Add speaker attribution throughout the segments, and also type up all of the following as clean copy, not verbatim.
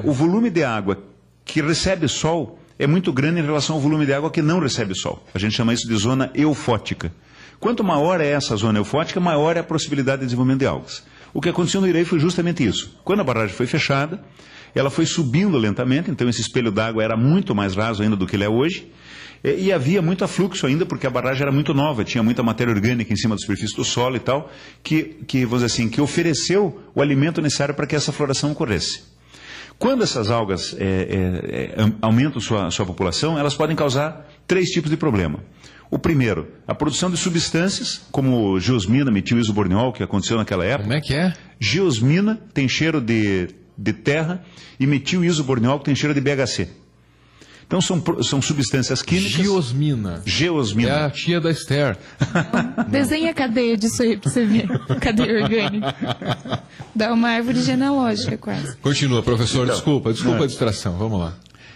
Speaker 1: o volume de água que recebe sol é muito grande em relação ao volume de água que não recebe sol. A gente chama isso de zona eufótica. Quanto maior é essa zona eufótica, maior é a possibilidade de desenvolvimento de algas. O que aconteceu no Iraí foi justamente isso. Quando a barragem foi fechada, ela foi subindo lentamente, então esse espelho d'água era muito mais raso ainda do que ele é hoje, e havia muito afluxo ainda, porque a barragem era muito nova, tinha muita matéria orgânica em cima da superfície do solo e tal, que vamos dizer assim, que ofereceu o alimento necessário para que essa floração ocorresse. Quando essas algas aumentam sua população, elas podem causar 3 tipos de problema. O primeiro, a produção de substâncias, como geosmina, metil-isoborneol, que aconteceu naquela época.
Speaker 2: Como é que é?
Speaker 1: Geosmina tem cheiro de terra e metil-isoborneol que tem cheiro de BHC. Então são substâncias químicas.
Speaker 2: Geosmina.
Speaker 1: Geosmina.
Speaker 2: É a tia da Esther.
Speaker 3: Desenha a cadeia disso aí pra você ver. Cadeia orgânica. Dá uma árvore genealógica quase.
Speaker 2: Continua, professor.
Speaker 1: Então,
Speaker 2: Desculpa a distração. Vamos lá.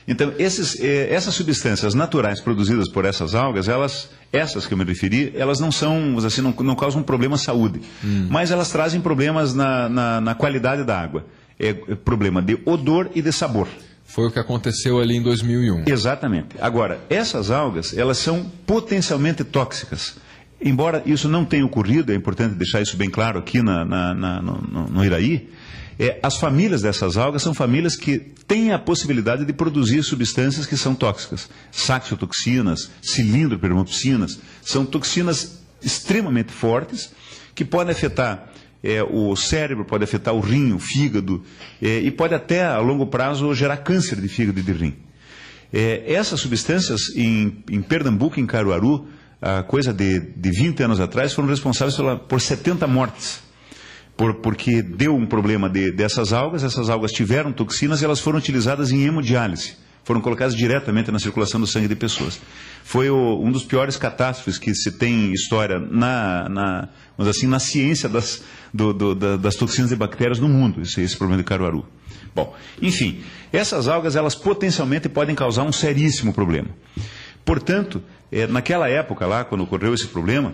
Speaker 1: Então, essas substâncias naturais produzidas por essas algas, essas que eu me referi, elas não são, assim, não causam problema à saúde. Mas elas trazem problemas na qualidade da água. Problema de odor e de sabor.
Speaker 2: Foi o que aconteceu ali em 2001.
Speaker 1: Exatamente. Agora, essas algas, elas são potencialmente tóxicas. Embora isso não tenha ocorrido, é importante deixar isso bem claro aqui no Iraí, as famílias dessas algas são famílias que têm a possibilidade de produzir substâncias que são tóxicas. Saxitoxinas, cilindropermopsinas, são toxinas extremamente fortes que podem afetar o cérebro, pode afetar o rim, o fígado, e pode até, a longo prazo, gerar câncer de fígado e de rim. Essas substâncias, em Pernambuco, em Caruaru, coisa de 20 anos atrás, foram responsáveis por 70 mortes. Porque deu um problema dessas algas, essas algas tiveram toxinas e elas foram utilizadas em hemodiálise. Foram colocadas diretamente na circulação do sangue de pessoas. Foi um dos piores catástrofes que se tem história vamos assim, na ciência das toxinas e bactérias no mundo, esse problema de Caruaru. Bom, enfim, essas algas, elas potencialmente podem causar um seríssimo problema. Portanto, naquela época lá, quando ocorreu esse problema,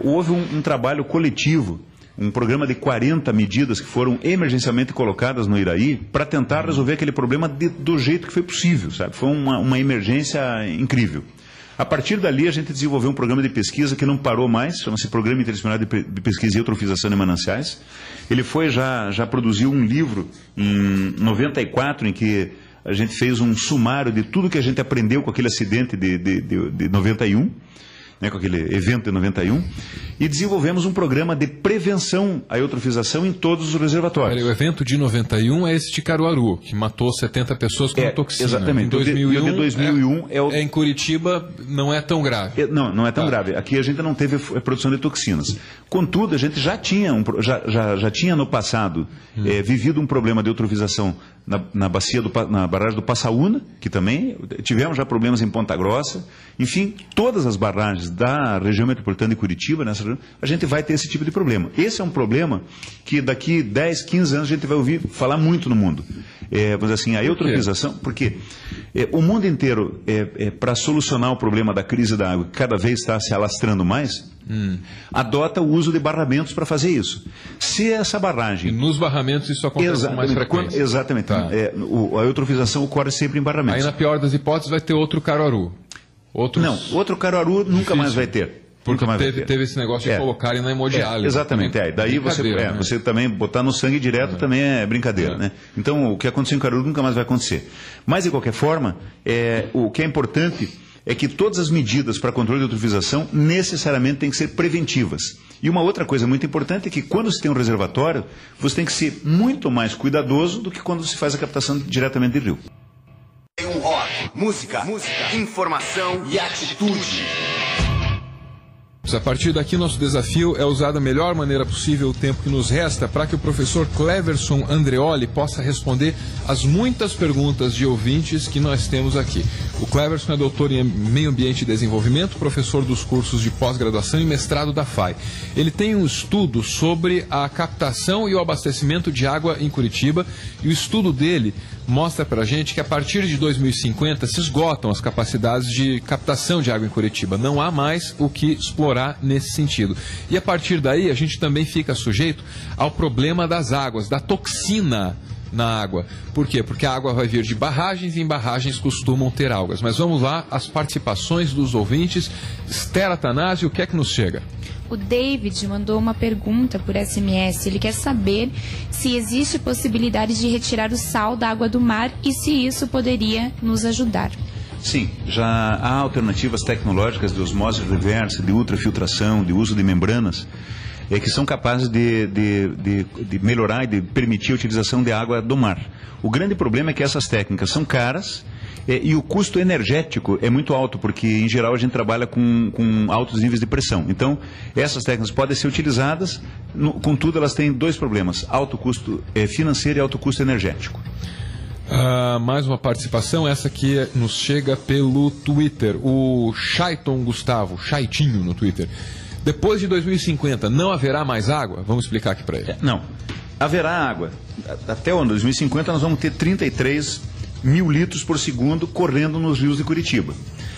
Speaker 1: houve um trabalho coletivo, um programa de 40 medidas que foram emergencialmente colocadas no Iraí para tentar resolver aquele problema do jeito que foi possível, sabe? Foi uma emergência incrível. A partir dali, a gente desenvolveu um programa de pesquisa que não parou mais, chama-se Programa Interdisciplinar de Pesquisa e Eutrofização de Mananciais. Ele já produziu um livro em 94, em que a gente fez um sumário de tudo que a gente aprendeu com aquele acidente de 91, com aquele evento de 91, e desenvolvemos um programa de prevenção à eutrofização em todos os reservatórios.
Speaker 2: O evento de 91 é esse de Caruaru, que matou 70 pessoas com toxina.
Speaker 1: Exatamente.
Speaker 2: Em 2001,
Speaker 1: de 2001
Speaker 2: em Curitiba, não é tão grave.
Speaker 1: Não é tão grave. Aqui a gente não teve produção de toxinas. Contudo, a gente já tinha no passado vivido um problema de eutrofização na barragem do Passaúna, que também tivemos já problemas em Ponta Grossa. Enfim, todas as barragens da região metropolitana de Curitiba, a gente vai ter esse tipo de problema. Esse é um problema que daqui 10, 15 anos a gente vai ouvir falar muito no mundo. Vamos dizer assim, a eutrofização, porque o mundo inteiro, para solucionar o problema da crise da água, que cada vez está se alastrando mais, adota o uso de barramentos para fazer isso. Se essa barragem...
Speaker 2: E nos barramentos isso acontece com mais frequência.
Speaker 1: Exatamente. Tá. A eutrofização ocorre sempre em barramentos.
Speaker 2: Aí, na pior das hipóteses, vai ter outro Caruaru.
Speaker 1: Não, outro Caruaru nunca mais vai ter.
Speaker 2: Porque teve esse negócio de colocarem na hemodiálise.
Speaker 1: Exatamente. Daí você também botar no sangue direto também é brincadeira. Né? Então, o que aconteceu em Caruaru nunca mais vai acontecer. Mas, de qualquer forma, o que é importante é que todas as medidas para controle de eutrofização necessariamente têm que ser preventivas. E uma outra coisa muito importante é que quando se tem um reservatório, você tem que ser muito mais cuidadoso do que quando se faz a captação diretamente de rio.
Speaker 4: Rock, música, informação e atitude.
Speaker 2: A partir daqui, nosso desafio é usar da melhor maneira possível o tempo que nos resta para que o professor Cleverson Andreoli possa responder as muitas perguntas de ouvintes que nós temos aqui. O Cleverson é doutor em Meio Ambiente e Desenvolvimento, professor dos cursos de pós-graduação e mestrado da FAI. Ele tem um estudo sobre a captação e o abastecimento de água em Curitiba, e o estudo dele mostra para a gente que a partir de 2050 se esgotam as capacidades de captação de água em Curitiba. Não há mais o que explorar nesse sentido. E a partir daí a gente também fica sujeito ao problema das águas, da toxina na água. Por quê? Porque a água vai vir de barragens e em barragens costumam ter algas. Mas vamos lá, as participações dos ouvintes. Esther Atanásio, o que é que nos chega?
Speaker 3: O David mandou uma pergunta por SMS. Ele quer saber se existe possibilidade de retirar o sal da água do mar e se isso poderia nos ajudar.
Speaker 1: Sim, já há alternativas tecnológicas de osmose reversa, de ultrafiltração, de uso de membranas, que são capazes de melhorar e de permitir a utilização de água do mar. O grande problema é que essas técnicas são caras e o custo energético é muito alto, porque em geral a gente trabalha com altos níveis de pressão. Então, essas técnicas podem ser utilizadas, contudo elas têm dois problemas: alto custo financeiro e alto custo energético.
Speaker 2: Mais uma participação, essa aqui nos chega pelo Twitter. O Chaiton Gustavo, Chaitinho no Twitter. Depois de 2050, não haverá mais água? Vamos explicar aqui para ele.
Speaker 1: Não, haverá água. Até o ano 2050 nós vamos ter 33 mil litros por segundo correndo nos rios de Curitiba.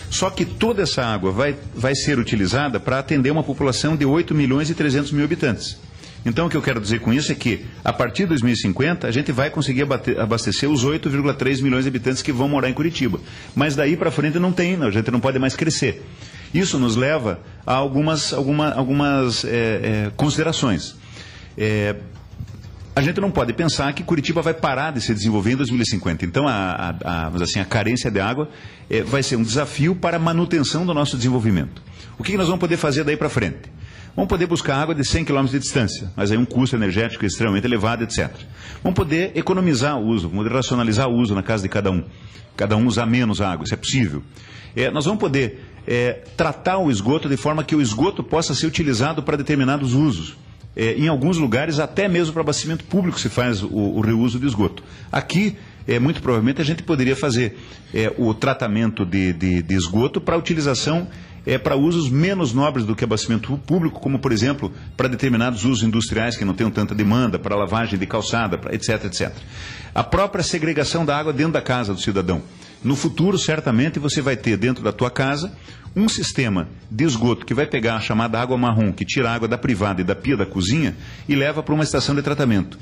Speaker 1: Só que toda essa água vai ser utilizada para atender uma população de 8 milhões e 300 mil habitantes. Então, o que eu quero dizer com isso é que, a partir de 2050, a gente vai conseguir abastecer os 8,3 milhões de habitantes que vão morar em Curitiba. Mas daí para frente não tem, a gente não pode mais crescer. Isso nos leva a algumas considerações. A gente não pode pensar que Curitiba vai parar de se desenvolver em 2050. Então, a carência de água vai ser um desafio para a manutenção do nosso desenvolvimento. O que nós vamos poder fazer daí para frente? Vamos poder buscar água de 100 km de distância, mas aí um custo energético extremamente elevado, etc. Vamos poder economizar o uso, vamos poder racionalizar o uso na casa de cada um. Cada um usar menos água, isso é possível. Nós vamos poder tratar o esgoto de forma que o esgoto possa ser utilizado para determinados usos. Em alguns lugares, até mesmo para abastecimento público se faz o reuso de esgoto. Aqui, muito provavelmente, a gente poderia fazer o tratamento de esgoto para utilização para usos menos nobres do que abastecimento público, como, por exemplo, para determinados usos industriais que não tenham tanta demanda, para lavagem de calçada, etc, etc. A própria segregação da água dentro da casa do cidadão. No futuro, certamente, você vai ter dentro da tua casa um sistema de esgoto que vai pegar a chamada água marrom, que tira a água da privada e da pia da cozinha e leva para uma estação de tratamento.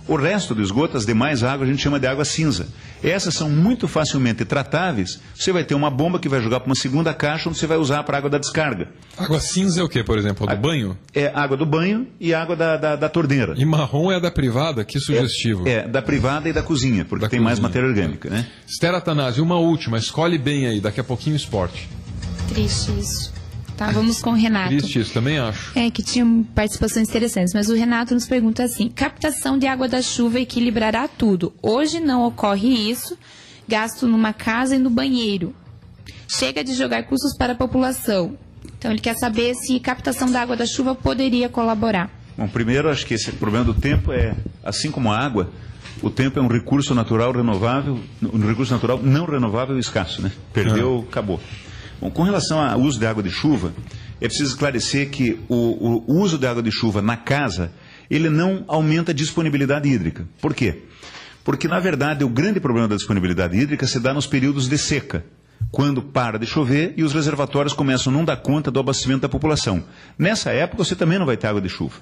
Speaker 1: O resto do esgoto, as demais águas, a gente chama de água cinza. Essas são muito facilmente tratáveis. Você vai ter uma bomba que vai jogar para uma segunda caixa onde você vai usar para a água da descarga.
Speaker 2: Água cinza é o que, por exemplo? A do banho?
Speaker 1: É água do banho e água da torneira.
Speaker 2: E marrom é a da privada? Que sugestivo.
Speaker 1: Da privada e da cozinha, porque tem mais matéria orgânica, né?
Speaker 2: Esther Atanásio, uma última. Escolhe bem aí, daqui a pouquinho esporte.
Speaker 3: Triste isso. Tá, vamos com o Renato.
Speaker 2: Triste isso, também acho.
Speaker 3: Que tinham participações interessantes, mas o Renato nos pergunta assim: captação de água da chuva equilibrará tudo. Hoje não ocorre isso, gasto numa casa e no banheiro. Chega de jogar custos para a população. Então ele quer saber se captação da água da chuva poderia colaborar. Bom,
Speaker 1: primeiro acho que esse problema do tempo assim como a água, o tempo é um recurso natural renovável, um recurso natural não renovável e escasso, né? Perdeu, acabou. Bom, com relação ao uso de água de chuva, é preciso esclarecer que o uso de água de chuva na casa, ele não aumenta a disponibilidade hídrica. Por quê? Porque, na verdade, o grande problema da disponibilidade hídrica se dá nos períodos de seca, quando para de chover e os reservatórios começam a não dar conta do abastecimento da população. Nessa época, você também não vai ter água de chuva.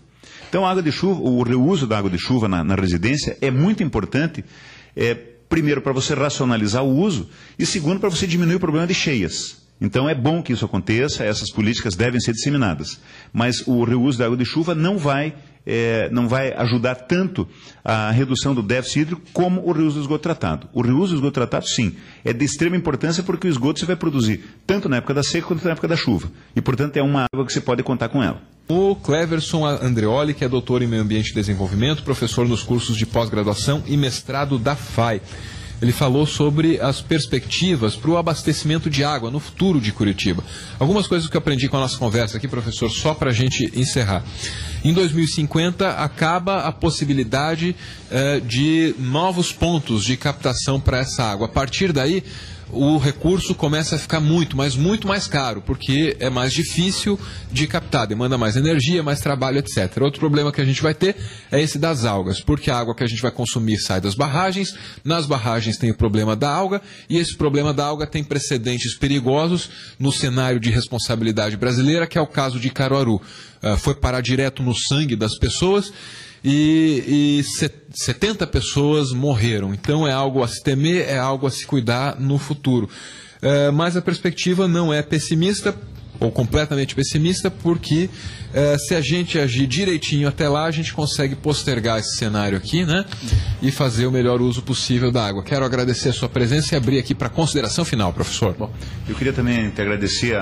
Speaker 1: Então, a água de chuva, o reuso da água de chuva na residência é muito importante, primeiro, para você racionalizar o uso e, segundo, para você diminuir o problema de cheias. Então é bom que isso aconteça, essas políticas devem ser disseminadas. Mas o reuso da água de chuva não vai ajudar tanto a redução do déficit hídrico como o reuso do esgoto tratado. O reuso do esgoto tratado, sim, é de extrema importância porque o esgoto você vai produzir tanto na época da seca quanto na época da chuva. E, portanto, é uma água que você pode contar com ela.
Speaker 2: O Cleverson Andreoli, que é doutor em Meio Ambiente e Desenvolvimento, professor nos cursos de pós-graduação e mestrado da FAI. Ele falou sobre as perspectivas para o abastecimento de água no futuro de Curitiba. Algumas coisas que eu aprendi com a nossa conversa aqui, professor, só para a gente encerrar. Em 2050, acaba a possibilidade de novos pontos de captação para essa água. A partir daí, o recurso começa a ficar muito mais caro, porque é mais difícil de captar, demanda mais energia, mais trabalho, etc. Outro problema que a gente vai ter é esse das algas, porque a água que a gente vai consumir sai das barragens, nas barragens tem o problema da alga, e esse problema da alga tem precedentes perigosos no cenário de responsabilidade brasileira, que é o caso de Caruaru. Foi parar direto no sangue das pessoas, e 70 pessoas morreram. Então é algo a se temer, é algo a se cuidar no futuro. Mas a perspectiva não é pessimista, ou completamente pessimista, porque se a gente agir direitinho até lá, a gente consegue postergar esse cenário aqui, né? E fazer o melhor uso possível da água. Quero agradecer a sua presença e abrir aqui para consideração final, professor.
Speaker 1: Bom, eu queria também te agradecer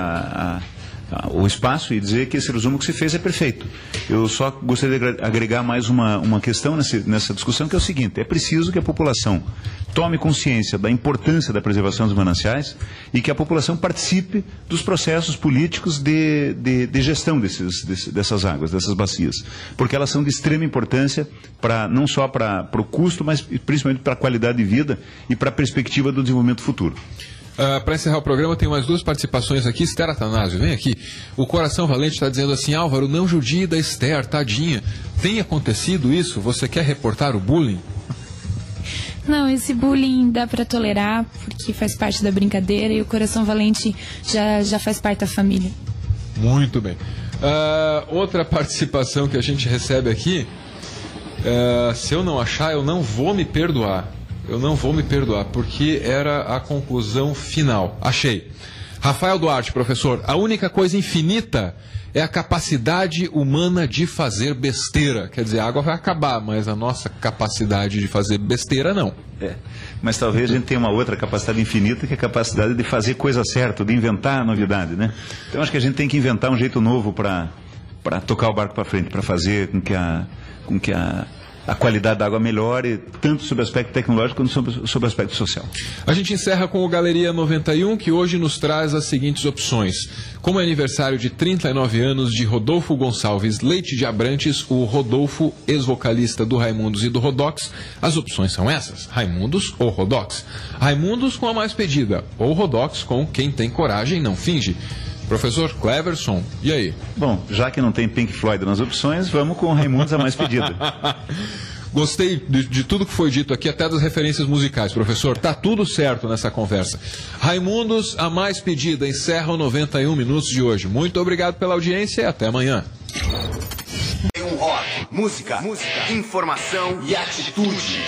Speaker 1: o espaço e dizer que esse resumo que você fez é perfeito. Eu só gostaria de agregar mais uma questão nessa discussão, que é o seguinte: é preciso que a população tome consciência da importância da preservação dos mananciais e que a população participe dos processos políticos de gestão dessas águas, dessas bacias, porque elas são de extrema importância não só para o custo, mas principalmente para a qualidade de vida e para a perspectiva do desenvolvimento futuro.
Speaker 2: Para encerrar o programa, tem mais duas participações aqui. Esther Atanásio, vem aqui. O Coração Valente está dizendo assim: Álvaro, não judie da Esther, tadinha. Tem acontecido isso? Você quer reportar o bullying?
Speaker 3: Não, esse bullying dá para tolerar, porque faz parte da brincadeira e o Coração Valente já faz parte da família.
Speaker 2: Muito bem. Outra participação que a gente recebe aqui, se eu não achar, eu não vou me perdoar. Eu não vou me perdoar, porque era a conclusão final. Achei. Rafael Duarte, professor, a única coisa infinita é a capacidade humana de fazer besteira. Quer dizer, a água vai acabar, mas a nossa capacidade de fazer besteira não.
Speaker 1: Mas talvez a gente tenha uma outra capacidade infinita, que é a capacidade de fazer coisa certa, de inventar a novidade, né? Então acho que a gente tem que inventar um jeito novo para tocar o barco para frente, para fazer com que a qualidade da água melhore, tanto sob o aspecto tecnológico quanto sob o aspecto social.
Speaker 2: A gente encerra com o Galeria 91, que hoje nos traz as seguintes opções. Como é aniversário de 39 anos de Rodolfo Gonçalves Leite de Abrantes, o Rodolfo, ex-vocalista do Raimundos e do Rodox, as opções são essas: Raimundos ou Rodox. Raimundos com a mais pedida, ou Rodox com Quem Tem Coragem Não Finge. Professor Cleverson, e aí?
Speaker 1: Bom, já que não tem Pink Floyd nas opções, vamos com Raimundos, a mais pedida.
Speaker 2: Gostei de tudo que foi dito aqui, até das referências musicais, professor. Tá tudo certo nessa conversa. Raimundos, a mais pedida, encerra o 91 Minutos de hoje. Muito obrigado pela audiência e até amanhã.
Speaker 4: Rock, música, informação e atitude.